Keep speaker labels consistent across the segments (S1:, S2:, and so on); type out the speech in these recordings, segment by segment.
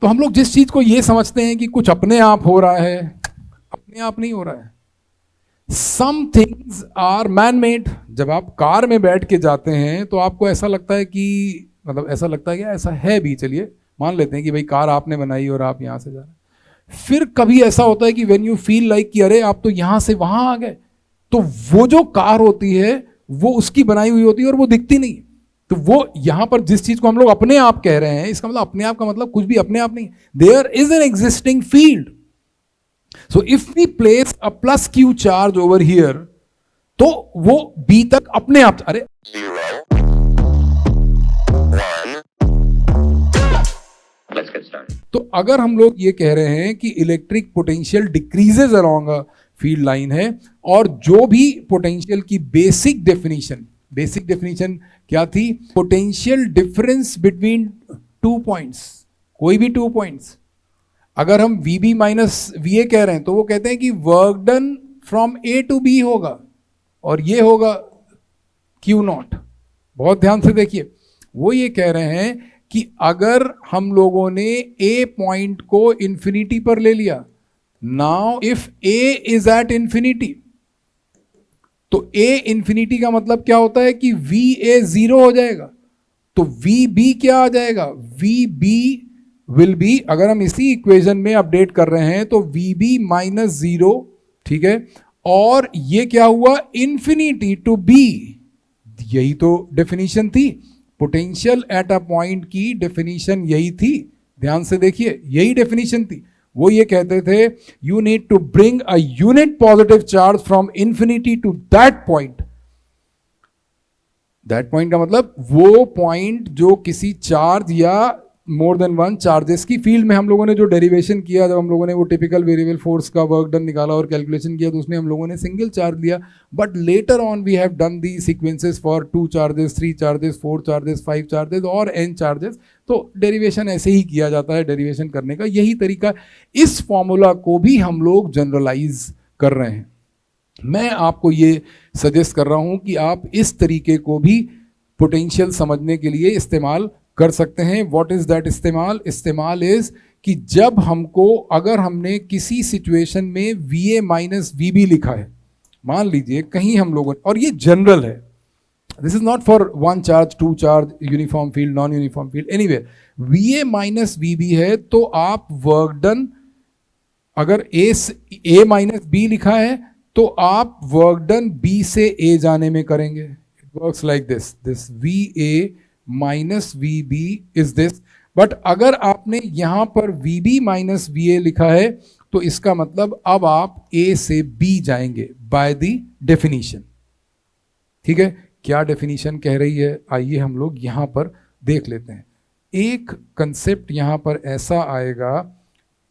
S1: तो हम लोग जिस चीज को ये समझते हैं कि कुछ अपने आप हो रहा है, अपने आप नहीं हो रहा है। Some things are man made. जब आप कार में बैठ के जाते हैं तो आपको ऐसा लगता है कि मतलब ऐसा लगता है कि ऐसा है भी, चलिए मान लेते हैं कि भाई कार आपने बनाई और आप यहां से जा रहे हैं। फिर कभी ऐसा होता है कि व्हेन यू फील लाइक कि अरे आप तो यहां से वहां आ गए, तो वो जो कार होती है वो उसकी बनाई हुई होती है और वो दिखती नहीं। तो वो यहां पर जिस चीज को हम लोग अपने आप कह रहे हैं, इसका मतलब अपने आप का मतलब कुछ भी अपने आप नहीं। There is an existing field. So if we place a plus Q charge over here, तो वो बी तक अपने आप, अरे तो अगर हम लोग ये कह रहे हैं कि electric potential decreases along a field line है, और जो भी पोटेंशियल की बेसिक डेफिनेशन क्या थी? पोटेंशियल डिफरेंस बिटवीन 2 पॉइंट्स, कोई भी 2 पॉइंट्स। अगर हम VB माइनस VA कह रहे हैं तो वो कहते हैं कि work done from A to B होगा, और ये होगा Q0। बहुत ध्यान से देखिए, वो ये कह रहे हैं कि अगर हम लोगों ने A पॉइंट को इंफिनिटी पर ले लिया, now if A is at infinity, तो A इंफिनिटी का मतलब क्या होता है कि VA 0 हो जाएगा, तो VB क्या आ जाएगा? VB विल बी, अगर हम इसी इक्वेशन में अपडेट कर रहे हैं तो VB माइनस 0, ठीक है। और ये क्या हुआ? Infinity to B। यही तो डेफिनेशन थी, पोटेंशियल एट अ पॉइंट की डेफिनेशन यही थी। ध्यान से देखिए, यही डेफिनेशन थी। वो ये कहते थे you need to bring a unit positive charge from infinity to that point. That point का मतलब वो पॉइंट जो किसी चार्ज या मोर देन वन चार्जेस की फील्ड में हम लोगों ने जो डेरिवेशन किया, जब हम लोगों ने वो टिपिकल वेरिएबल फोर्स का वर्क डन निकाला और कैलकुलेशन किया, तो उसमें हम लोगों ने सिंगल चार्ज लिया। But later on we have done the sequences for 2 charges, 3 charges, 4 charges, 5 charges और n चार्जेस। तो डेरिवेशन ऐसे ही किया जाता है, डेरिवेशन करने का यही तरीका। इस फॉर्मूला को भी हम लोग जनरलाइज कर रहे हैं। मैं आपको ये सजेस्ट कर रहा हूं कि आप इस तरीके को भी पोटेंशियल समझने के लिए इस्तेमाल कर सकते हैं। व्हाट इज दैट इस्तेमाल? इस्तेमाल इज कि जब हमको, अगर हमने किसी सिचुएशन में VA माइनस VB लिखा है, मान लीजिए कहीं हम लोगों, और ये जनरल है, this is not for 1 charge, 2 charge, uniform field, non uniform field, anyway VA minus VB है, तो आप वर्क डन, अगर A माइनस B लिखा है तो आप वर्क डन B से A जाने में करेंगे। It works like this, this VA minus VB is this. But अगर आपने यहां पर VB माइनस VA लिखा है तो इसका मतलब अब आप A से B जाएंगे बाय द डेफिनेशन। ठीक है, क्या डेफिनेशन कह रही है? आइए हम लोग यहां पर देख लेते हैं। एक कंसेप्ट यहां पर ऐसा आएगा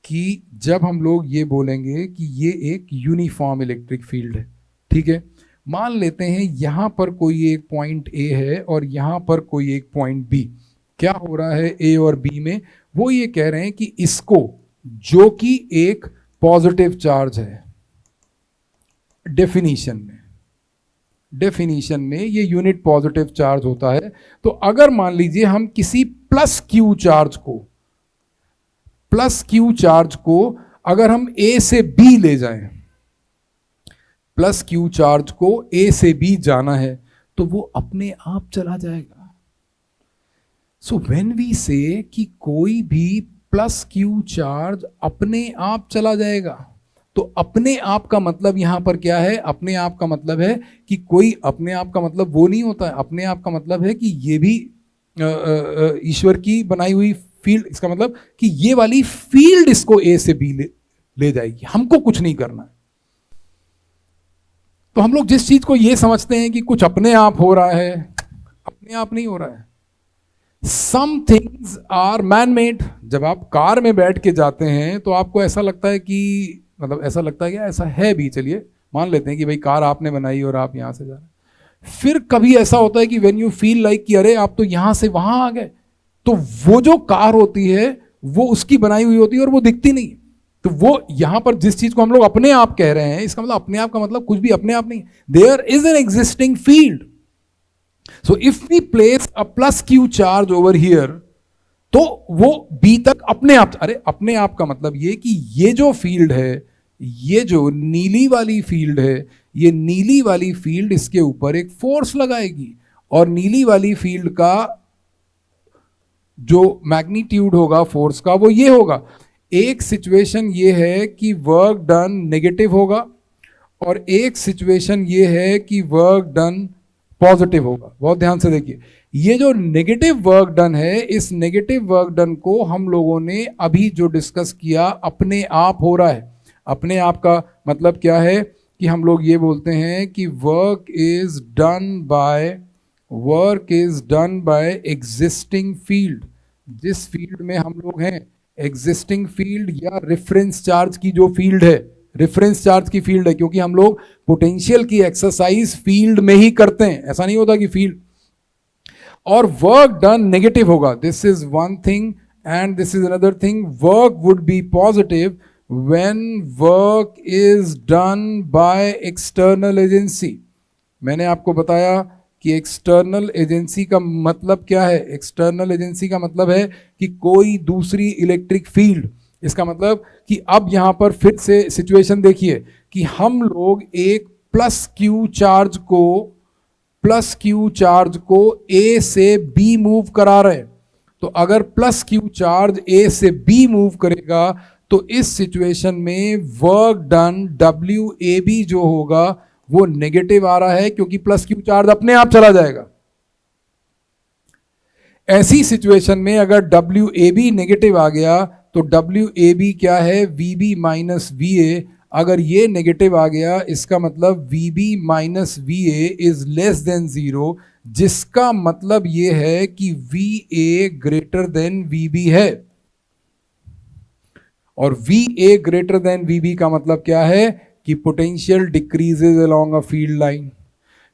S1: कि जब हम लोग ये बोलेंगे कि ये एक यूनिफॉर्म इलेक्ट्रिक फील्ड है, ठीक है, मान लेते हैं यहां पर कोई एक पॉइंट A है और यहां पर कोई एक पॉइंट B। क्या हो रहा है A और B में? वो ये कह रहे हैं कि इसको, जो कि एक पॉजिटिव चार्ज है, डेफिनेशन में ये यूनिट पॉजिटिव चार्ज होता है। तो अगर मान लीजिए हम किसी प्लस क्यू चार्ज को अगर हम A से B ले जाएं, प्लस क्यू चार्ज को A से B जाना है, तो वो अपने आप चला जाएगा। सो व्हेन वी से कि कोई भी प्लस क्यू चार्ज अपने आप चला जाएगा, तो अपने आप का मतलब यहां पर क्या है? अपने आप का मतलब है कि कोई, अपने आप का मतलब वो नहीं होता है, अपने आप का मतलब है कि ये भी ईश्वर की बनाई हुई फील्ड। इसका मतलब कि ये वाली फील्ड इसको A से B ले जाएगी, हमको कुछ नहीं करना है। तो हम लोग जिस चीज को ये समझते हैं कि कुछ अपने आप हो रहा है, अपने आप नहीं हो रहा है। Some things are man made. जब आप कार में बैठ के जाते हैं तो आपको ऐसा लगता है कि मतलब ऐसा लगता है कि ऐसा है भी, चलिए मान लेते हैं कि भाई कार आपने बनाई और आप यहां से जा रहे हैं। फिर कभी ऐसा होता है कि व्हेन यू फील लाइक कि अरे आप तो यहां से वहां आ गए, तो वो जो कार होती है वो उसकी बनाई हुई होती है और वो दिखती नहीं। तो वो यहां पर जिस चीज को हम लोग अपने आप कह रहे हैं, इसका मतलब अपने आप का मतलब कुछ भी अपने आप नहीं। There is an existing field. So if we place a plus Q charge over here, तो वो बी तक अपने आप, अरे अपने आप का मतलब ये कि ये जो फील्ड है, ये जो नीली वाली फील्ड है, ये नीली वाली फील्ड इसके ऊपर एक फोर्स लगाएगी, और नीली वाली फील्ड का जो मैग्नीट्यूड होगा फोर्स का वो ये होगा। एक सिचुएशन ये है कि वर्क डन नेगेटिव होगा, और एक सिचुएशन ये है कि वर्क डन पॉजिटिव होगा। बहुत ध्यान से देखिए, ये जो नेगेटिव वर्क डन है, इस नेगेटिव वर्क डन को हम लोगों ने अभी जो डिस्कस किया अपने आप हो रहा है। अपने आप का मतलब क्या है कि हम लोग ये बोलते हैं कि work is done by existing field. जिस फील्ड में हम लोग हैं, एग्जिस्टिंग फील्ड या रेफरेंस चार्ज की जो फील्ड है, रेफरेंस चार्ज की फील्ड है, क्योंकि हम लोग पोटेंशियल की एक्सरसाइज फील्ड में ही करते हैं, ऐसा नहीं होता कि फील्ड। और वर्क डन नेगेटिव होगा, this is one thing and this is another thing. Work would be positive when work is done by external agency. मैंने आपको बताया कि एक्सटर्नल एजेंसी का मतलब क्या है। एक्सटर्नल एजेंसी का मतलब है कि कोई दूसरी इलेक्ट्रिक फील्ड। इसका मतलब कि अब यहां पर फिर से सिचुएशन देखिए कि हम लोग एक प्लस क्यू चार्ज को ए से बी मूव करा रहे हैं। तो अगर प्लस क्यू चार्ज ए से बी मूव करेगा तो इस सिचुएशन में work done W A B जो होगा वो नेगेटिव आ रहा है, क्योंकि प्लस क्यू चार्ज अपने आप चला जाएगा। ऐसी सिचुएशन में अगर डब्ल्यू ए बी नेगेटिव आ गया तो डब्ल्यू ए बी क्या है, V B minus V A. अगर ये नेगेटिव आ गया इसका मतलब V B minus V A is less than zero, जिसका मतलब ये है कि V A greater than V B है। और V A greater than V B का मतलब क्या है कि potential decreases along a field line.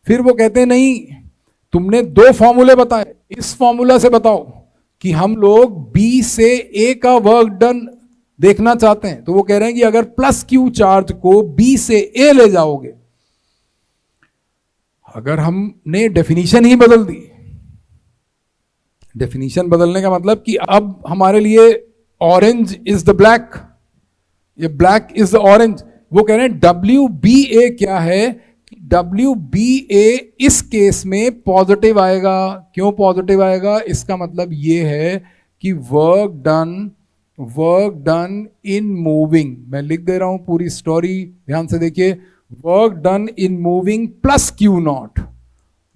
S1: फिर वो कहते हैं नहीं, तुमने दो फॉर्मूले बताए, इस फॉर्मूला से बताओ कि हम लोग बी से ए का वर्क डन देखना चाहते हैं। तो वो कह रहे हैं कि अगर प्लस क्यू चार्ज को बी से ए ले जाओगे, अगर हमने डेफिनेशन ही बदल दी, डेफिनेशन बदलने का मतलब कि अब हमारे लिए ऑरेंज इज द ब्लैक, ये ब्लैक इज द ऑरेंज। वो कह रहे हैं डब्ल्यू बी ए क्या है, डब्ल्यू बी ए इस केस में पॉजिटिव आएगा। क्यों पॉजिटिव आएगा? इसका मतलब ये है कि वर्क डन इन मूविंग, मैं लिख दे रहा हूं पूरी स्टोरी, ध्यान से देखिए। Work done in moving plus Q naught,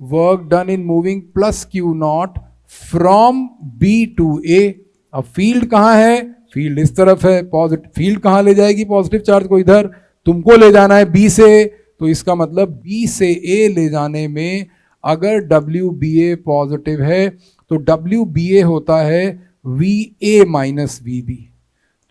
S1: work done in moving plus Q naught from B to A. अब फील्ड कहां है? फील्ड इस तरफ है, पॉजिटिव फील्ड कहां ले जाएगी पॉजिटिव चार्ज को? इधर। तुमको ले जाना है बी से, तो इसका मतलब बी से ए ले जाने में अगर डब्ल्यू बी ए पॉजिटिव है तो डब्ल्यू बी ए होता है V A minus V B.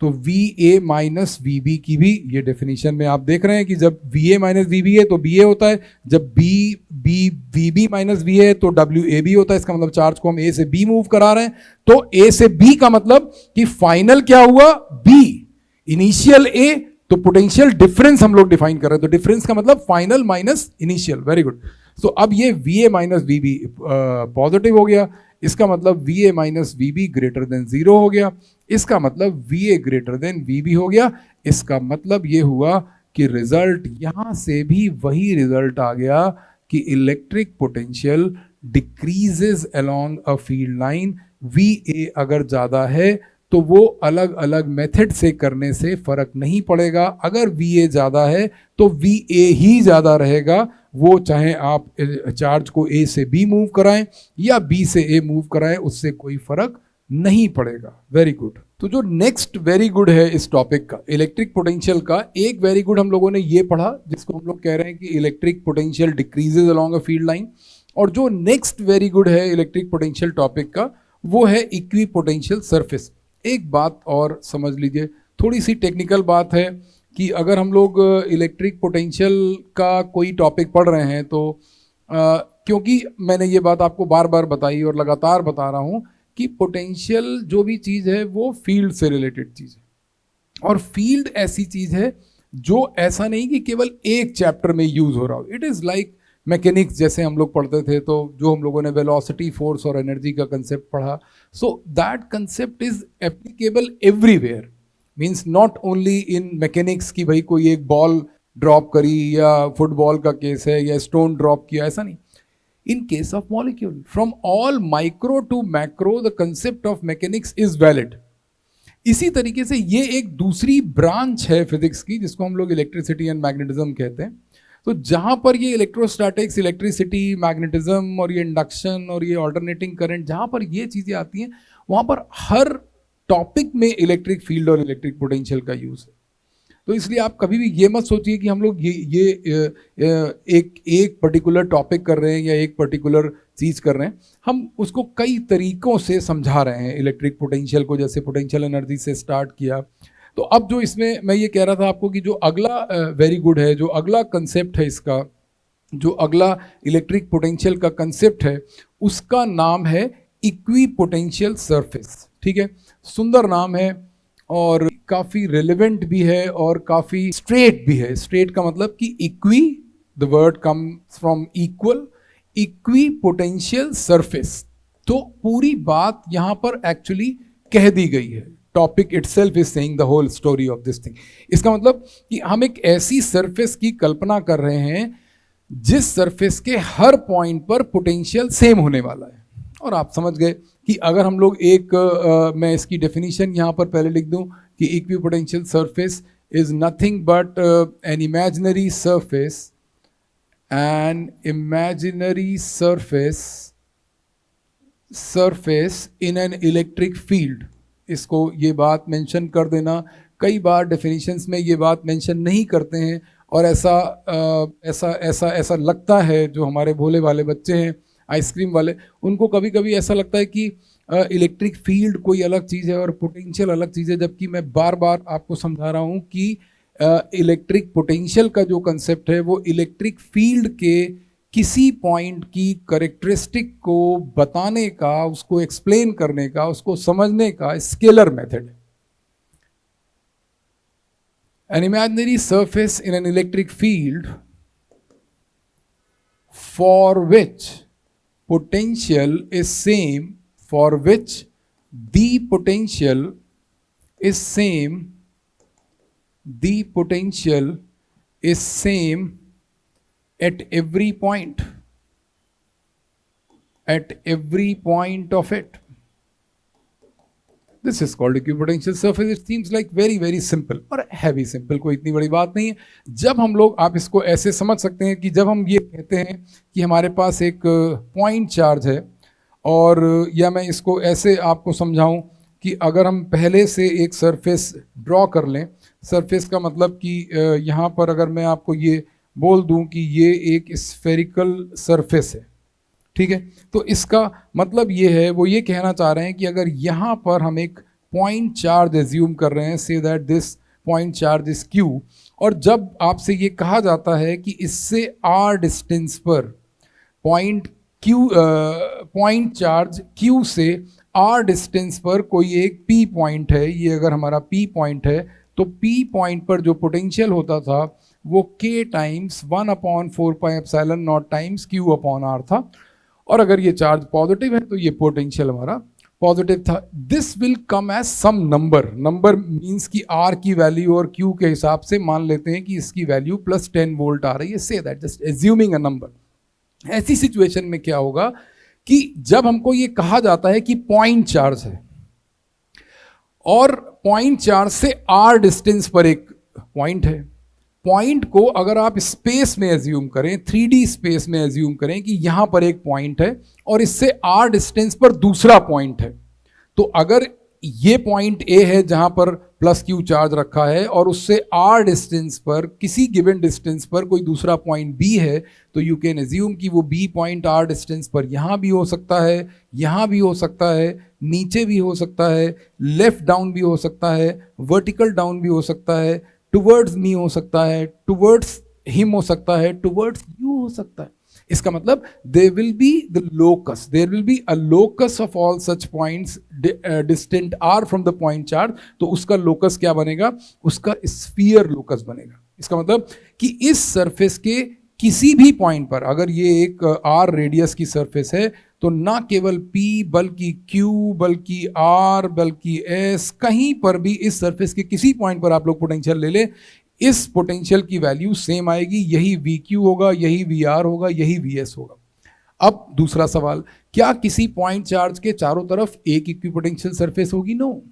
S1: तो V A minus V B की भी ये डेफिनेशन में आप देख रहे हैं कि जब V A minus V B है तो बी ए होता है, जब वी बी माइनस वी है तो डब्ल्यू ए बी होता है। इसका मतलब चार्ज को हम ए से बी मूव करा रहे हैं। तो ए से बी का मतलब कि फाइनल क्या हुआ? बी। इनिशियल ए, तो पोटेंशियल डिफरेंस हम लोग डिफाइन कर रहे हैं, तो डिफरेंस का मतलब final minus initial. Very good. So अब ये V A minus V B positive हो गया, इसका मतलब V A minus V B greater than zero हो गया, इसका मतलब V A greater than V B हो गया। इसका मतलब ये हुआ कि रिजल्ट यहां से भी वही रिजल्ट आ गया कि electric potential decreases along a field line. We A अगर ज्यादा है तो वो अलग अलग मेथड से करने से फर्क नहीं पड़ेगा। अगर वी ए ज्यादा है तो वी ए ही ज्यादा रहेगा, वो चाहे आप चार्ज को ए से बी मूव कराएं या बी से ए मूव कराएं, उससे कोई फर्क नहीं पड़ेगा। Very good. तो जो नेक्स्ट वेरी गुड है इस टॉपिक का, इलेक्ट्रिक पोटेंशियल का, एक वेरी गुड हम लोगों ने ये पढ़ा जिसको हम लोग कह रहे हैं कि electric potential decreases along a field line. और जो नेक्स्ट वेरी गुड है इलेक्ट्रिक पोटेंशियल टॉपिक का, वो है इक्वी पोटेंशियल सरफेस। एक बात और समझ लीजिए, थोड़ी सी टेक्निकल बात है कि अगर हम लोग इलेक्ट्रिक पोटेंशियल का कोई टॉपिक पढ़ रहे हैं तो क्योंकि मैंने ये बात आपको बार बार बताई और लगातार बता रहा हूँ कि पोटेंशियल जो भी चीज़ है वो फील्ड से रिलेटेड चीज़ है। और फील्ड ऐसी चीज़ है जो ऐसा नहीं कि केवल एक चैप्टर में यूज़ हो रहा हो। इट इज़ लाइक मैकेनिक्स जैसे हम लोग पढ़ते थे, तो जो हम लोगों ने वेलोसिटी, फोर्स और एनर्जी का कंसेप्ट पढ़ा, so that concept is applicable everywhere. Means not only in mechanics की भाई कोई एक बॉल ड्रॉप करी या फुटबॉल का केस है या स्टोन ड्रॉप किया, ऐसा नहीं। In case of molecule, from all micro to macro, the concept of mechanics is valid. इसी तरीके से ये एक दूसरी ब्रांच है फिजिक्स की जिसको हम लोग इलेक्ट्रिसिटी एंड मैग्नेटिज्म कहते हैं। तो जहां पर ये इलेक्ट्रोस्टैटिक्स, इलेक्ट्रिसिटी, मैग्नेटिज्म और ये इंडक्शन और ये ऑल्टरनेटिंग करंट, जहां पर ये चीजें आती हैं, वहां पर हर टॉपिक में इलेक्ट्रिक फील्ड और इलेक्ट्रिक पोटेंशियल का यूज है। तो इसलिए आप कभी भी ये मत सोचिए कि हम लोग ये एक पर्टिकुलर टॉपिक कर रहे हैं या एक पर्टिकुलर चीज कर रहे हैं। हम उसको कई तरीकों से समझा रहे हैं इलेक्ट्रिक पोटेंशियल को, जैसे पोटेंशियल एनर्जी से स्टार्ट किया। तो अब जो इसमें मैं ये कह रहा था आपको कि जो अगला वेरी गुड है, जो अगला कंसेप्ट है इसका, जो अगला इलेक्ट्रिक पोटेंशियल का कंसेप्ट है, उसका नाम है इक्वी पोटेंशियल सरफेस। ठीक है, सुंदर नाम है और काफ़ी रेलेवेंट भी है और काफ़ी स्ट्रेट भी है। स्ट्रेट का मतलब कि equi, the word comes from equal, equi potential surface. तो पूरी बात यहाँ पर एक्चुअली कह दी गई है। Topic itself is saying the whole story of this thing. इसका मतलब कि हम एक ऐसी सरफेस की कल्पना कर रहे हैं जिस सरफेस के हर पॉइंट पर पोटेंशियल सेम होने वाला है। और आप समझ गए कि अगर हम लोग मैं इसकी डेफिनेशन यहाँ पर पहले लिख दूं कि equipotential surface is nothing but an imaginary surface, an imaginary surface in an electric field. इसको ये बात मेंशन कर देना। कई बार डेफिनेशंस में ये बात मेंशन नहीं करते हैं और ऐसा लगता है, जो हमारे भोले वाले बच्चे हैं आइसक्रीम वाले, उनको कभी कभी ऐसा लगता है कि इलेक्ट्रिक फील्ड कोई अलग चीज़ है और पोटेंशियल अलग चीज़ है। जबकि मैं बार बार आपको समझा रहा हूँ कि इलेक्ट्रिक पोटेंशियल का जो कंसेप्ट है वो इलेक्ट्रिक फील्ड के किसी पॉइंट की करेक्टरिस्टिक को बताने का, उसको एक्सप्लेन करने का, उसको समझने का स्केलर मेथड है। An imaginary surface in an electric field for which potential is same, for which the potential is same, the potential is same at every point, at every point of it. This is called equipotential surface. It seems like very very simple और है भी simple, कोई इतनी बड़ी बात नहीं है। जब हम लोग, आप इसको ऐसे समझ सकते हैं कि जब हम ये कहते हैं कि हमारे पास एक पॉइंट चार्ज है, और या मैं इसको ऐसे आपको समझाऊं कि अगर हम पहले से एक सरफेस ड्रॉ कर लें, सरफेस का मतलब कि यहाँ पर अगर मैं आपको ये बोल दूं कि ये एक स्फेरिकल सरफेस है, ठीक है, तो इसका मतलब ये है, वो ये कहना चाह रहे हैं कि अगर यहाँ पर हम एक पॉइंट चार्ज एज्यूम कर रहे हैं, say that this point charge is Q, और जब आपसे ये कहा जाता है कि इससे आर डिस्टेंस पर पॉइंट चार्ज क्यू से आर डिस्टेंस पर कोई एक पी पॉइंट है, ये अगर हमारा पी पॉइंट है, तो पी पॉइंट पर जो पोटेंशियल होता था वो k times 1/4πε0 times Q upon R था। और अगर ये चार्ज पॉजिटिव है तो ये पोटेंशियल हमारा पॉजिटिव था। This will come as some number. Number means कि आर की वैल्यू और क्यू के हिसाब से मान लेते हैं कि इसकी वैल्यू +10 वोल्ट आ रही है, say that, just assuming a number. ऐसी सिचुएशन में क्या होगा कि जब हमको ये कहा जाता है कि पॉइंट चार्ज है और पॉइंट चार्ज से आर डिस्टेंस पर एक पॉइंट है, पॉइंट को अगर आप स्पेस में एज्यूम करें, 3D स्पेस में एज्यूम करें कि यहां पर एक पॉइंट है और इससे आर डिस्टेंस पर दूसरा पॉइंट है, तो अगर ये पॉइंट ए है जहां पर +q चार्ज रखा है और उससे आर डिस्टेंस पर, किसी गिवन डिस्टेंस पर कोई दूसरा पॉइंट बी है, तो यू कैन एज्यूम कि वो बी पॉइंट आर डिस्टेंस पर यहां भी हो सकता है, यहां भी हो सकता है, नीचे भी हो सकता है, लेफ्ट डाउन भी हो सकता है, वर्टिकल डाउन भी हो सकता है, टुवर्ड्स मी हो सकता है, टुवर्ड्स हिम हो सकता है, टुवर्ड्स यू हो सकता है। इसका मतलब there will be the locus, there will be a locus of all such points distant r from the point charge, तो उसका लोकस क्या बनेगा, उसका स्फीयर लोकस बनेगा। इसका मतलब कि इस सरफेस के किसी भी पॉइंट पर अगर ये एक आर रेडियस की सरफेस है तो ना केवल P बल्कि Q बल्कि R बल्कि S, कहीं पर भी इस सरफेस के किसी पॉइंट पर आप लोग पोटेंशियल ले ले, इस पोटेंशियल की वैल्यू सेम आएगी। यही VQ होगा, यही VR होगा, यही VS होगा। अब दूसरा सवाल, क्या किसी पॉइंट चार्ज के चारों तरफ एक इक्विपोटेंशियल सरफेस होगी? नो।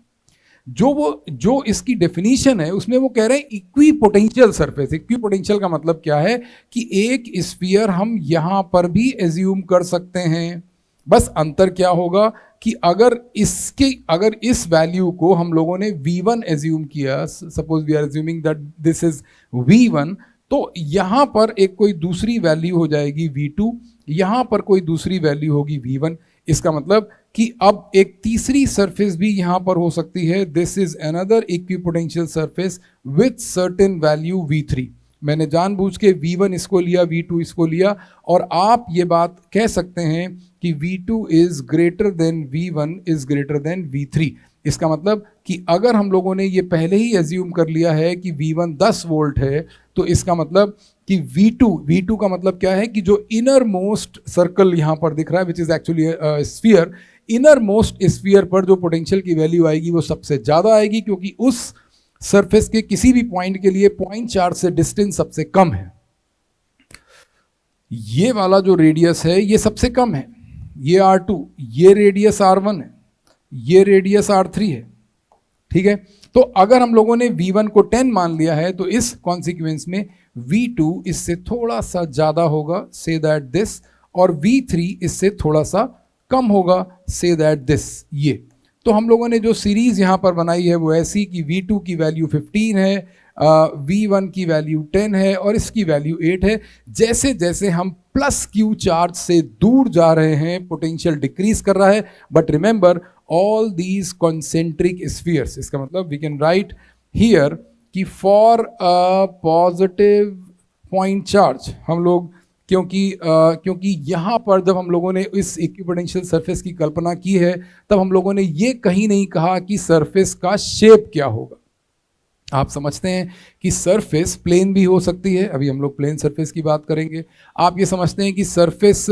S1: जो इसकी डेफिनेशन है उसमें वो कह रहे हैं इक्विपोटेंशियल सरफेस। इक्विपोटेंशियल का मतलब क्या है कि एक स्फीयर हम यहां पर भी एज्यूम कर सकते हैं, बस अंतर क्या होगा कि अगर इस वैल्यू को हम लोगों ने V1 एज्यूम किया, suppose we are assuming that this is V1, तो यहां पर एक कोई दूसरी वैल्यू हो जाएगी V2, यहां पर कोई दूसरी वैल्यू होगी V1। इसका मतलब कि अब एक तीसरी सरफेस भी यहां पर हो सकती है। This is another equipotential surface with certain value V3। मैंने जानबूझ के V1 इसको लिया, V2 इसको लिया, और आप ये बात कह सकते हैं कि V2 is greater than V1 is greater than V3। इसका मतलब कि अगर हम लोगों ने ये पहले ही एज्यूम कर लिया है कि V1 10 वोल्ट है, तो इसका मतलब कि V2 का मतलब क्या है कि जो इनर मोस्ट सर्कल यहां पर दिख रहा है, which is actually sphere, inner most sphere पर जो पोटेंशियल की वैल्यू आएगी वो सबसे ज्यादा आएगी, क्योंकि उस सरफेस के किसी भी पॉइंट के लिए पॉइंट चार्ज से डिस्टेंस सबसे कम है। ये वाला जो रेडियस है ये सबसे कम है, ये R2, ये रेडियस R1 है, ये रेडियस R3 है। ठीक है, तो अगर हम लोगों ने V1 को 10 मान लिया है तो इस कॉन्सिक्वेंस में V2 इससे थोड़ा सा ज्यादा होगा, से दैट दिस, और V3 इससे थोड़ा सा कम होगा, से दैट दिस। ये तो हम लोगों ने जो सीरीज यहां पर बनाई है वो ऐसी कि V2 की वैल्यू 15 है, V1 की वैल्यू 10 है और इसकी वैल्यू 8 है। जैसे जैसे हम प्लस Q चार्ज से दूर जा रहे हैं पोटेंशियल डिक्रीज कर रहा है, but remember all these concentric spheres. इसका मतलब वी कैन राइट हियर कि for a positive point charge हम लोग, क्योंकि यहाँ पर जब हम लोगों ने इस इक्विपोटेंशियल सरफेस की कल्पना की है तब हम लोगों ने ये कहीं नहीं कहा कि सरफेस का शेप क्या होगा। आप समझते हैं कि सरफेस प्लेन भी हो सकती है, अभी हम लोग प्लेन सरफेस की बात करेंगे। आप ये समझते हैं कि सरफेस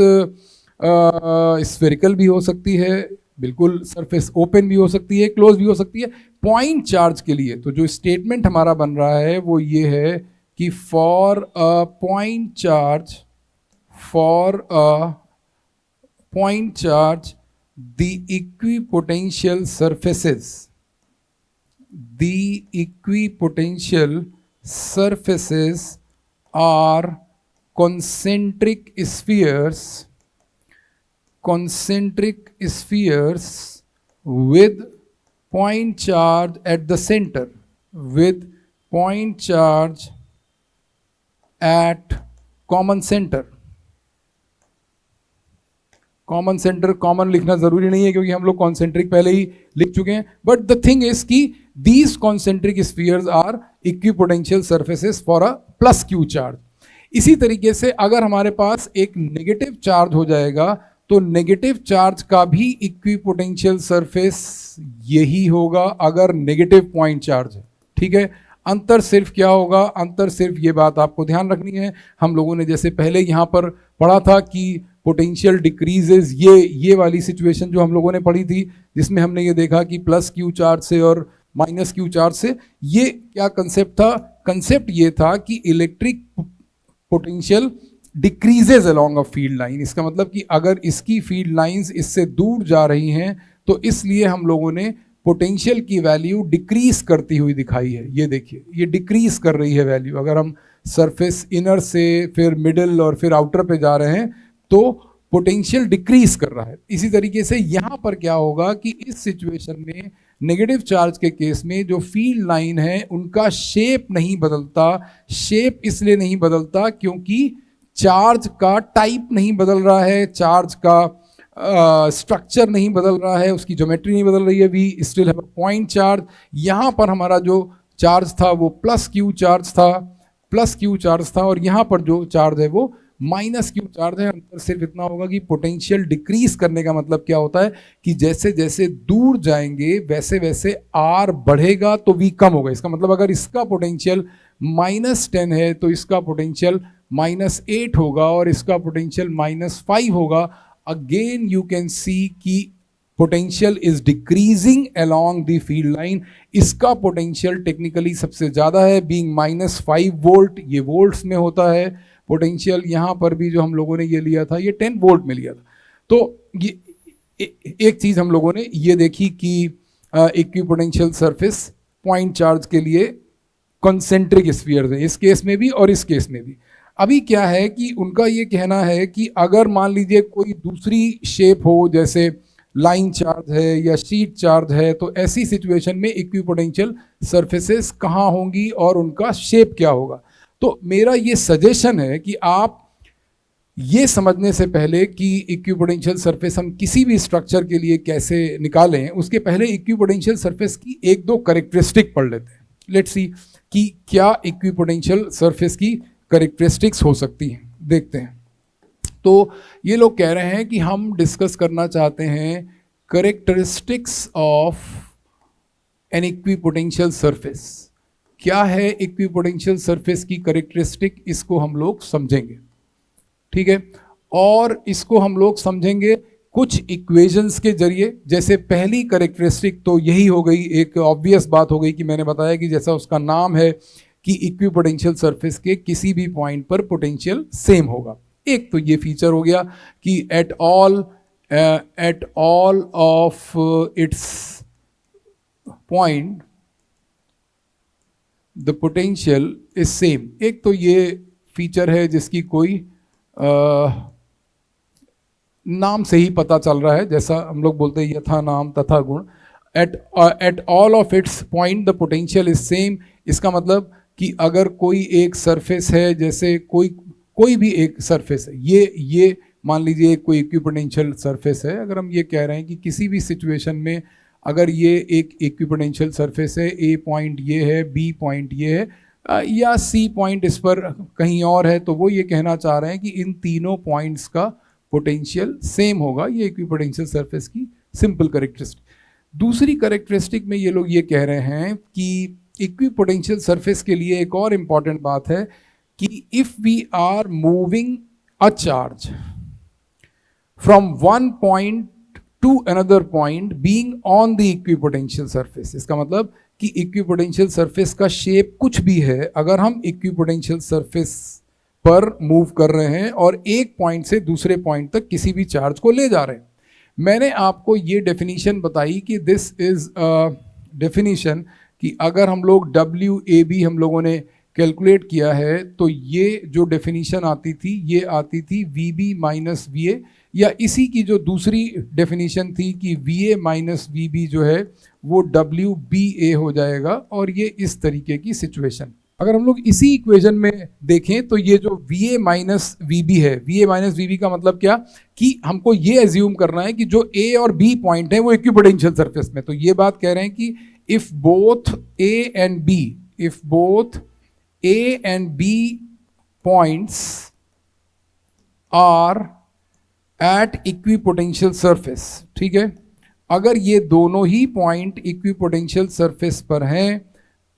S1: स्फेरिकल भी हो सकती है, बिल्कुल सरफेस ओपन भी हो सकती है, क्लोज भी हो सकती है। पॉइंट चार्ज के लिए तो जो स्टेटमेंट हमारा बन रहा है वो ये है कि for a point charge, the equipotential surfaces are concentric spheres with point charge at the center, with point charge at common center। Common centre, common लिखना जरूरी नहीं है क्योंकि हम लोग कॉन्सेंट्रिक पहले ही लिख चुके हैं, बट द थिंग इज कि these concentric spheres are equipotential surfaces for a plus Q charge. इसी तरीके से अगर हमारे पास एक नेगेटिव चार्ज हो जाएगा तो नेगेटिव चार्ज का भी इक्विपोटेंशियल सरफेस यही होगा अगर नेगेटिव पॉइंट चार्ज है। ठीक है, अंतर सिर्फ क्या होगा, अंतर सिर्फ ये बात आपको ध्यान रखनी है, हम लोगों ने जैसे पहले यहाँ पर पढ़ा था कि पोटेंशियल डिक्रीजेज, ये वाली सिचुएशन जो हम लोगों ने पढ़ी थी जिसमें हमने ये देखा कि प्लस Q चार्ज से और माइनस Q चार्ज से, ये क्या कंसेप्ट था? कंसेप्ट ये था कि electric potential decreases along a field line. इसका मतलब कि अगर इसकी फील्ड लाइंस इससे दूर जा रही हैं तो इसलिए हम लोगों ने पोटेंशियल की वैल्यू डिक्रीज करती हुई दिखाई है। ये देखिए, ये डिक्रीज कर रही है वैल्यू। अगर हम सरफेस इनर से फिर मिडिल और फिर आउटर पे जा रहे हैं तो पोटेंशियल डिक्रीज कर रहा है। इसी तरीके से यहां पर क्या होगा कि इस सिचुएशन में नेगेटिव चार्ज के केस में जो फील्ड लाइन है उनका शेप नहीं बदलता। शेप इसलिए नहीं बदलता क्योंकि चार्ज का टाइप नहीं बदल रहा है, चार्ज का स्ट्रक्चर नहीं बदल रहा है, उसकी ज्योमेट्री नहीं बदल रही है। We still have a point charge. यहाँ पर हमारा जो चार्ज था वो प्लस Q चार्ज था और यहाँ पर जो चार्ज है वो माइनस Q चार्ज है। अंतर सिर्फ इतना होगा कि पोटेंशियल डिक्रीज करने का मतलब क्या होता है कि जैसे जैसे दूर जाएंगे वैसे वैसे R बढ़ेगा तो V कम होगा। इसका मतलब अगर इसका पोटेंशियल -10 है तो इसका पोटेंशियल -8 होगा और इसका पोटेंशियल -5 होगा, अगेन यू कैन सी कि potential is decreasing along the field line. इसका पोटेंशियल टेक्निकली सबसे ज़्यादा है, बीइंग -5 वोल्ट, ये वोल्ट्स में होता है पोटेंशियल। यहाँ पर भी जो हम लोगों ने ये लिया था ये 10 वोल्ट में लिया था। तो ये एक चीज़ हम लोगों ने ये देखी कि इक्विपोटेंशियल सरफेस पॉइंट चार्ज के लिए कॉन्सेंट्रिक स्फीयर्स है, इस केस में भी और इस केस में भी। अभी क्या है कि उनका ये कहना है कि अगर मान लीजिए कोई दूसरी शेप हो, जैसे लाइन चार्ज है या शीट चार्ज है, तो ऐसी सिचुएशन में इक्विपोटेंशियल सरफेसेस कहाँ होंगी और उनका शेप क्या होगा। तो मेरा ये सजेशन है कि आप ये समझने से पहले कि इक्विपोटेंशियल सरफेस हम किसी भी स्ट्रक्चर के लिए कैसे निकालें, उसके पहले इक्विपोटेंशियल सरफेस की एक दो कैरेक्टरिस्टिक पढ़ लेते हैं। लेट्स सी कि क्या इक्विपोटेंशियल सरफेस की कैरेक्टरिस्टिक्स हो सकती हैं, देखते हैं। तो ये लोग कह रहे हैं कि हम डिस्कस करना चाहते हैं characteristics of an equipotential surface. क्या है इक्विपोटेंशियल सरफेस की कैरेक्टरिस्टिक, इसको हम लोग समझेंगे, ठीक है। और इसको हम लोग समझेंगे कुछ इक्वेशंस के जरिए। जैसे पहली कैरेक्टरिस्टिक तो यही हो गई, एक ऑब्वियस बात हो गई कि मैंने बताया कि जैसा उसका नाम है कि इक्विपोटेंशियल सरफेस के किसी भी पॉइंट पर पोटेंशियल सेम होगा। एक तो ये फीचर हो गया कि at all of its point the potential is same. एक तो ये फीचर है जिसकी कोई नाम से ही पता चल रहा है, जैसा हम लोग बोलते हैं यथा नाम तथा गुण। At all of its point the potential is same. इसका मतलब कि अगर कोई एक सरफेस है, जैसे कोई भी एक सरफेस है, ये मान लीजिए कोई इक्विपोटेंशियल सरफेस है। अगर हम ये कह रहे हैं कि किसी भी सिचुएशन में अगर ये एक इक्विपोटेंशियल सरफेस है, ए पॉइंट ये है, बी पॉइंट ये है, या सी पॉइंट इस पर कहीं और है, तो वो ये कहना चाह रहे हैं कि इन तीनों पॉइंट्स का पोटेंशियल सेम होगा। ये इक्विपोटेंशियल सरफेस की सिंपल कैरेक्टरिस्टिक। दूसरी कैरेक्टरिस्टिक में ये लोग ये कह रहे हैं कि इक्विपोटेंशियल सरफेस के लिए एक और इम्पॉर्टेंट बात है कि if we are moving a charge from one point to another point being on the equipotential surface, इसका मतलब कि इक्विपोटेंशियल सरफेस का शेप कुछ भी है, अगर हम इक्विपोटेंशियल सरफेस पर मूव कर रहे हैं और एक पॉइंट से दूसरे पॉइंट तक किसी भी चार्ज को ले जा रहे हैं। मैंने आपको ये डेफिनेशन बताई कि दिस इज डेफिनेशन कि अगर हम लोग WAB हम लोगों ने कैलकुलेट किया है, तो ये जो डेफिनेशन आती थी ये आती थी VB माइनस VA, या इसी की जो दूसरी डेफिनेशन थी कि VA माइनस VB जो है वो WBA हो जाएगा। और ये इस तरीके की सिचुएशन, अगर हम लोग इसी इक्वेशन में देखें तो ये जो VA माइनस VB है, VA माइनस VB का मतलब क्या कि हमको ये एज्यूम करना है कि जो A और B पॉइंट है वो इक्विपोटेंशियल सरफेस में। तो ये बात कह रहे हैं कि if both A and B points are at equipotential surface, ठीक है, अगर ये दोनों ही पॉइंट इक्विपोटेंशियल सरफेस पर हैं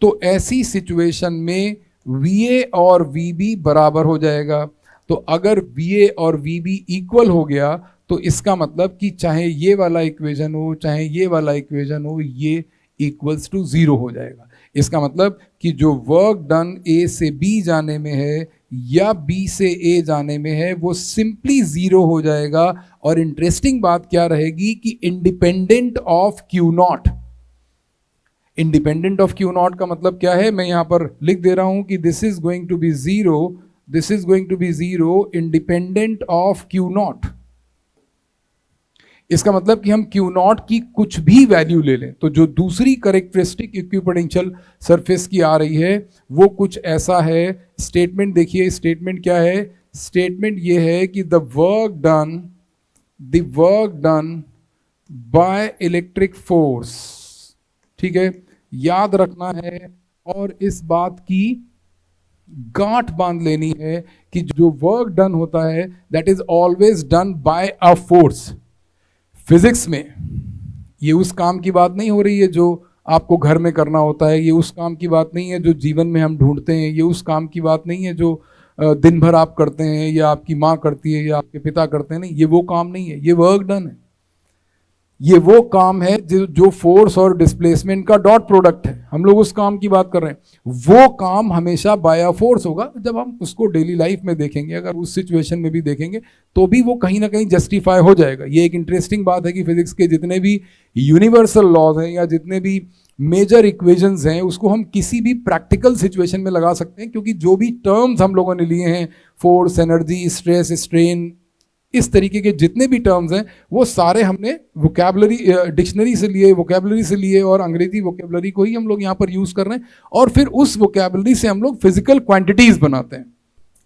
S1: तो ऐसी सिचुएशन में VA और VB बराबर हो जाएगा। तो अगर VA और VB इक्वल हो गया तो इसका मतलब कि चाहे ये वाला इक्वेशन हो चाहे ये वाला इक्वेशन हो, ये इक्वल्स टू 0 हो जाएगा। इसका मतलब कि जो वर्क डन A से B जाने में है या B से A जाने में है वो सिंपली 0 हो जाएगा। और इंटरेस्टिंग बात क्या रहेगी कि independent of Q0। Independent of Q0 का मतलब क्या है, मैं यहां पर लिख दे रहा हूं कि this is going to be 0 independent of Q0। इसका मतलब कि हम Q0 की कुछ भी वैल्यू ले लें तो जो दूसरी कैरेक्टरिस्टिक इक्विपोटेंशियल सरफेस की आ रही है वो कुछ ऐसा है। स्टेटमेंट देखिए, स्टेटमेंट क्या है, स्टेटमेंट ये है कि the work done by electric force, ठीक है, याद रखना है और इस बात की गांठ बांध लेनी है कि जो वर्क डन होता है that is always done by a force. Physics में ये उस काम की बात नहीं हो रही है जो आपको घर में करना होता है, ये उस काम की बात नहीं है जो जीवन में हम ढूंढते हैं, ये उस काम की बात नहीं है जो दिन भर आप करते हैं या आपकी माँ करती है या आपके पिता करते हैं, नहीं, ये वो काम नहीं है, ये वर्क डन है। ये वो काम है जो फोर्स और डिस्प्लेसमेंट का डॉट प्रोडक्ट है, हम लोग उस काम की बात कर रहे हैं। वो काम हमेशा बाय फोर्स होगा। जब हम उसको डेली लाइफ में देखेंगे, अगर उस सिचुएशन में भी देखेंगे, तो भी वो कहीं ना कहीं जस्टिफाई हो जाएगा। ये एक इंटरेस्टिंग बात है कि फिजिक्स के जितने भी यूनिवर्सल लॉज हैं या जितने भी मेजर इक्वेशंस हैं, उसको हम किसी भी प्रैक्टिकल सिचुएशन में लगा सकते हैं, क्योंकि जो भी टर्म्स हम लोगों ने लिए हैं, फोर्स, एनर्जी, स्ट्रेस, स्ट्रेन, इस तरीके के जितने भी टर्म्स हैं, वो सारे हमने वोकैबुलरी डिक्शनरी से लिए, वोकैबुलरी से लिए, और अंग्रेजी वोकैबुलरी को ही हम लोग यहाँ पर यूज कर रहे हैं, और फिर उस वोकैबुलरी से हम लोग फिजिकल क्वांटिटीज बनाते हैं।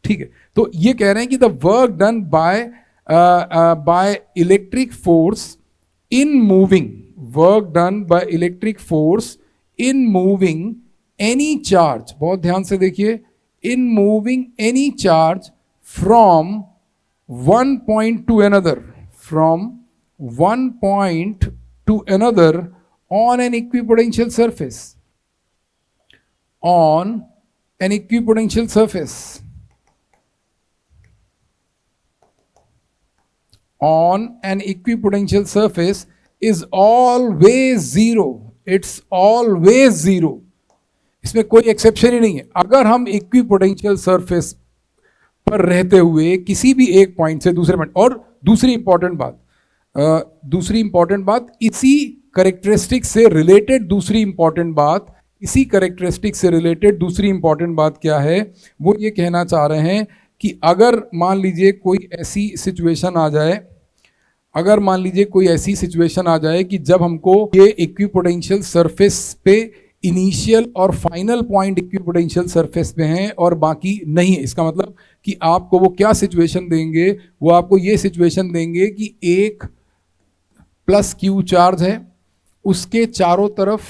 S1: ठीक है, तो ये कह रहे हैं कि the work done by electric force in moving, work done by electric force in moving any charge, बहुत ध्यान से देखिए, in moving any charge from one point to another, from one point to another on an equipotential surface, on an equipotential surface, on an equipotential surface is always zero. It's always zero. इसमें कोई exception ही नहीं है। अगर हम equipotential surface पर रहते हुए किसी भी एक पॉइंट से दूसरे पॉइंट, और दूसरी इंपॉर्टेंट बात, इसी करेक्टरिस्टिक से रिलेटेड दूसरी इंपॉर्टेंट बात क्या है, वो ये कहना चाह रहे हैं कि अगर मान लीजिए कोई ऐसी सिचुएशन आ जाए कि जब हमको ये इक्विपोटेंशियल सरफेस पे इनिशियल और फाइनल पॉइंट इक्विपोटेंशियल सरफेस पे हैं और बाकी नहीं है, इसका मतलब कि आपको वो क्या सिचुएशन देंगे, वो आपको ये सिचुएशन देंगे कि एक प्लस क्यू चार्ज है, उसके चारों तरफ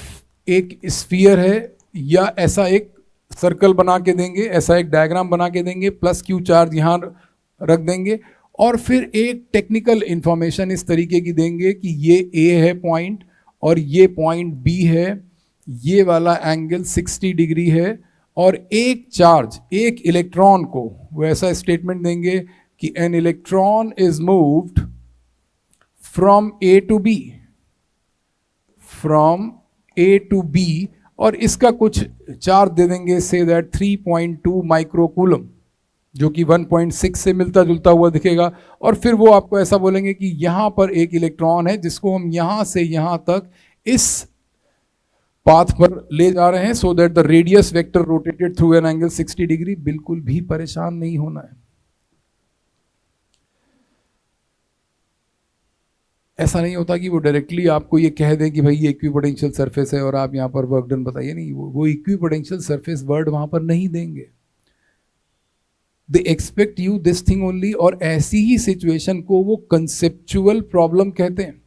S1: एक स्फीयर है, या ऐसा एक सर्कल बना के देंगे, ऐसा एक डायग्राम बना के देंगे, प्लस क्यू चार्ज यहाँ रख देंगे, और फिर एक टेक्निकल इंफॉर्मेशन इस तरीके की देंगे कि ये ए है पॉइंट और ये पॉइंट बी है, ये वाला एंगल 60 डिग्री है, और एक चार्ज, एक इलेक्ट्रॉन को वो ऐसा स्टेटमेंट देंगे कि an electron is moved from A to B, और इसका कुछ चार्ज दे देंगे, से दैट 3.2 माइक्रोकूलम, जो कि 1.6 से मिलता जुलता हुआ दिखेगा, और फिर वो आपको ऐसा बोलेंगे कि यहां पर एक इलेक्ट्रॉन है जिसको हम यहां से यहां तक इस पाथ पर ले जा रहे हैं, so that the radius vector rotated through an angle 60 degree. बिल्कुल भी परेशान नहीं होना है। ऐसा नहीं होता कि वो डायरेक्टली आपको ये कह दें कि भाई ये इक्विपोटेंशियल सरफेस है और आप यहां पर वर्क डन बताइए, नहीं, वो इक्विपोटेंशियल सरफेस वर्ड वहां पर नहीं देंगे। They expect you this thing only, और ऐसी ही सिचुएशन को वो कंसेप्चुअल प्रॉब्लम कहते हैं।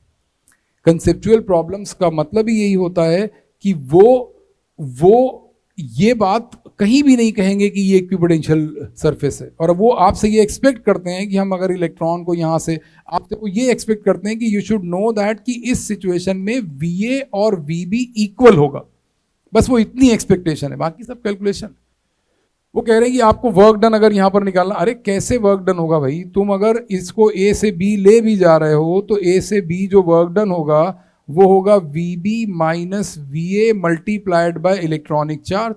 S1: कंसेप्चुअल प्रॉब्लम्स का मतलब ही यही होता है कि वो ये बात कहीं भी नहीं कहेंगे कि ये इक्विपोटेंशियल सरफेस है, और वो आपसे ये एक्सपेक्ट करते हैं कि हम अगर इलेक्ट्रॉन को यहाँ से, आपसे वो ये एक्सपेक्ट करते हैं कि यू शुड नो दैट कि इस सिचुएशन में VA और VB इक्वल होगा। बस वो इतनी एक्सपेक्टेशन है, बाकी सब कैलकुलेशन। वो कह रहे हैं कि आपको वर्क डन अगर यहाँ पर निकालना, अरे कैसे वर्क डन होगा भाई, तुम अगर इसको A से B ले भी जा रहे हो तो A से B जो वर्क डन होगा वो होगा VB minus VA multiplied by electronic charge.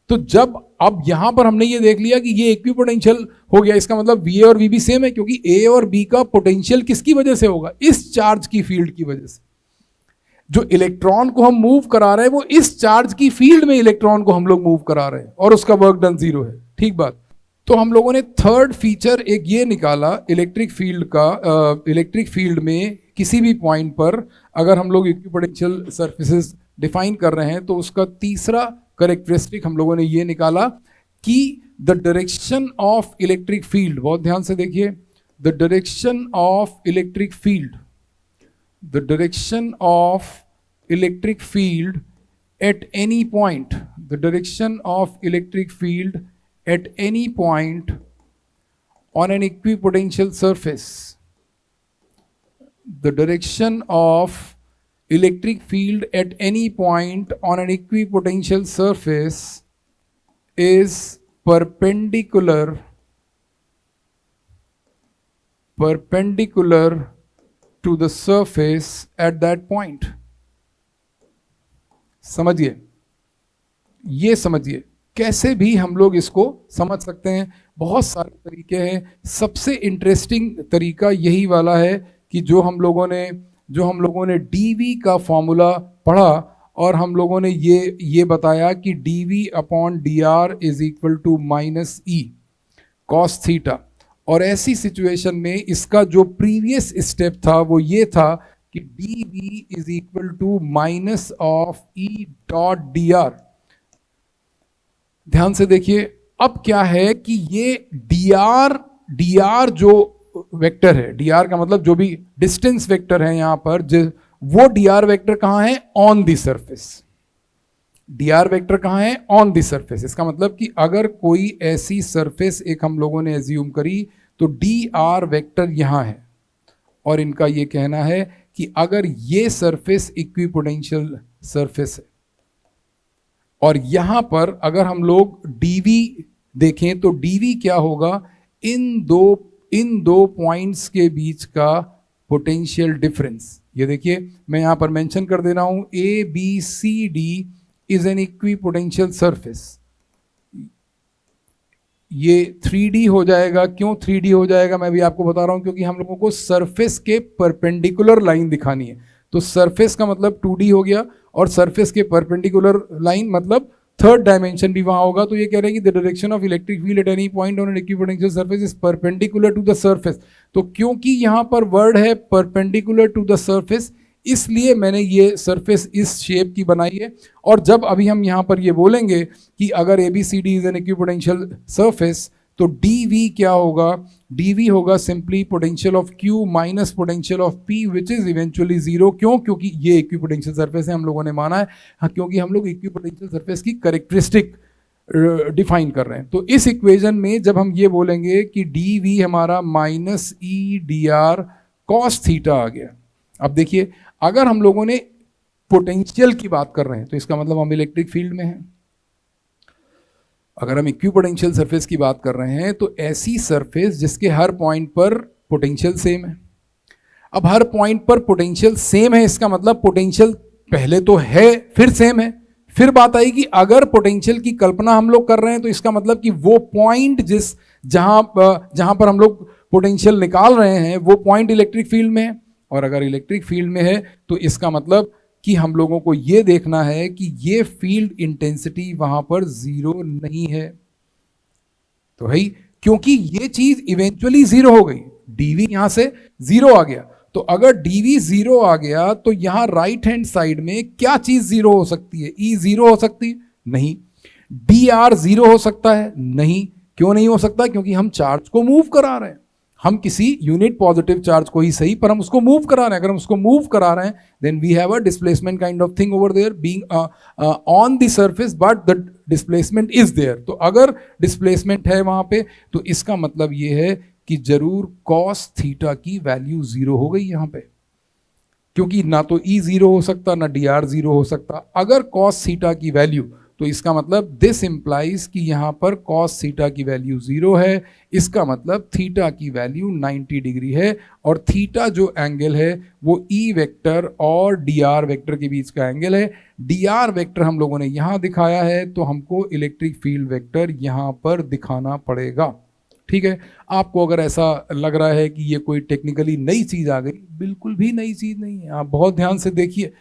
S1: तो जब अब यहां पर हमने ये देख लिया कि ये इक्विपोटेंशियल हो गया, इसका मतलब VA और VB सेम है, क्योंकि A और B का पोटेंशियल किसकी वजह से होगा, इस चार्ज की फील्ड की वजह से। जो इलेक्ट्रॉन को हम मूव करा रहे हैं वो इस चार्ज की फील्ड में इलेक्ट्रॉन को हम लोग मूव करा रहे हैं, और उसका वर्क डन 0 है। ठीक बात। तो हम लोगों ने थर्ड फीचर एक ये निकाला इलेक्ट्रिक फील्ड का, इलेक्ट्रिक फील्ड में किसी भी पॉइंट पर अगर हम लोग इक्विपोटेंशियल सरफेसेस डिफाइन कर रहे हैं, तो उसका तीसरा करेक्टरिस्टिक हम लोगों ने ये निकाला कि the direction of electric field, बहुत ध्यान से देखिए, the direction of electric field, the direction of electric field at any point, the direction of electric field at any point on an equipotential surface, the direction of electric field at any point on an equipotential surface is perpendicular perpendicular to the surface at that point। समझिए, ये समझिए कैसे भी हम लोग इसको समझ सकते हैं। बहुत सारे तरीके हैं, सबसे इंटरेस्टिंग तरीका यही वाला है कि जो हम लोगों ने dv का फॉर्मूला पढ़ा और हम लोगों ने ये बताया कि dv upon dr is equal to minus E cos theta. और ऐसी सिचुएशन में इसका जो प्रीवियस स्टेप था वो ये था कि dv is equal to minus of E dot dr। ध्यान से देखिए, अब क्या है कि ये dr जो वेक्टर है, dr का मतलब जो भी डिस्टेंस वेक्टर है यहां पर, वो dr वेक्टर कहां है? On the surface. dr vector कहां है? On the surface. इसका मतलब कि अगर कोई ऐसी सरफेस एक हम लोगों ने एज्यूम करी तो dr वेक्टर यहां है, और इनका ये कहना है कि अगर ये सरफेस इक्विपोटेंशियल सरफेस है और यहां पर अगर हम लोग dv देखें तो dv क्या होगा? इन दो पॉइंट्स के बीच का पोटेंशियल डिफरेंस। ये देखिए मैं यहां पर मेंशन कर दे रहा हूं, A B C D is an equipotential surface. ये 3D हो जाएगा। क्यों 3D हो जाएगा मैं भी आपको बता रहा हूं, क्योंकि हम लोगों को सरफेस के परपेंडिकुलर लाइन दिखानी है। तो सरफेस का मतलब 2D हो गया, और सरफेस के परपेंडिकुलर लाइन मतलब थर्ड डायमेंशन भी वहां होगा। तो ये कह रहे हैं कि the direction of electric field at any point on an equipotential surface is perpendicular to the surface. तो क्योंकि यहां पर वर्ड है परपेंडिकुलर टू द सरफेस, इसलिए मैंने ये सरफेस इस शेप की बनाई है। और जब अभी हम यहां पर ये बोलेंगे कि अगर A B C D is an equipotential surface, तो dv क्या होगा? dv होगा simply potential of q minus potential of p which is eventually zero. क्यों? क्योंकि ये इक्विपोटेंशियल सरफेस है, हम लोगों ने माना है। हाँ, क्योंकि हम लोग इक्विपोटेंशियल सरफेस की कैरेक्टरिस्टिक डिफाइन कर रहे हैं। तो इस इक्वेशन में जब हम ये बोलेंगे कि dv हमारा minus E D R cos theta आ गया। अब देखिए, अगर हम लोगों ने पोटेंशियल की बात कर रहे हैं तो इसका मतलब हम इलेक्ट्रिक फील्ड में हैं। अगर हम इक्विपोटेंशियल सरफेस की बात कर रहे हैं तो ऐसी सरफेस जिसके हर पॉइंट पर पोटेंशियल सेम है। अब हर पॉइंट पर पोटेंशियल सेम है, इसका मतलब पोटेंशियल पहले तो है फिर सेम है। फिर बात आई कि अगर पोटेंशियल की कल्पना हम लोग कर रहे हैं तो इसका मतलब कि वो पॉइंट जहां पर हम लोग पोटेंशियल निकाल रहे हैं वो पॉइंट इलेक्ट्रिक फील्ड में है। और अगर इलेक्ट्रिक फील्ड में है तो इसका मतलब कि हम लोगों को यह देखना है कि ये फील्ड इंटेंसिटी वहां पर जीरो नहीं है। तो भाई क्योंकि ये चीज इवेंचुअली जीरो हो गई, dv यहां से जीरो आ गया। तो अगर dv जीरो आ गया तो यहां राइट हैंड साइड में क्या चीज जीरो हो सकती है? e जीरो हो सकती है? नहीं। dr जीरो हो सकता है? नहीं। क्यों नहीं हो सकता? क्योंकि हम चार्ज को मूव करा रहे हैं। हम किसी यूनिट पॉजिटिव चार्ज को ही सही, पर हम उसको मूव करा रहे हैं। अगर हम उसको मूव करा रहे हैं then we have a displacement kind of thing over there being on the surface, but the displacement is there. तो अगर डिस्प्लेसमेंट है वहां पे तो इसका मतलब ये है कि जरूर कॉस थीटा की वैल्यू जीरो हो गई यहां पे, क्योंकि ना तो ई जीरो हो सकता ना डी आर जीरो हो सकता। अगर कॉस थीटा की वैल्यू, तो इसका मतलब दिस इंप्लाइज कि यहां पर कॉस थीटा की वैल्यू जीरो है। इसका मतलब थीटा की वैल्यू 90 डिग्री है, और थीटा जो एंगल है वो ई वेक्टर और डी आर वेक्टर के बीच का एंगल है। डी आर वेक्टर हम लोगों ने यहां दिखाया है, तो हमको इलेक्ट्रिक फील्ड वेक्टर यहां पर दिखाना पड़ेगा। ठीक है, आपको अगर ऐसा लग रहा है कि ये कोई टेक्निकली नई चीज आ गई, बिल्कुल भी नई चीज नहीं है। आप बहुत ध्यान से देखिए।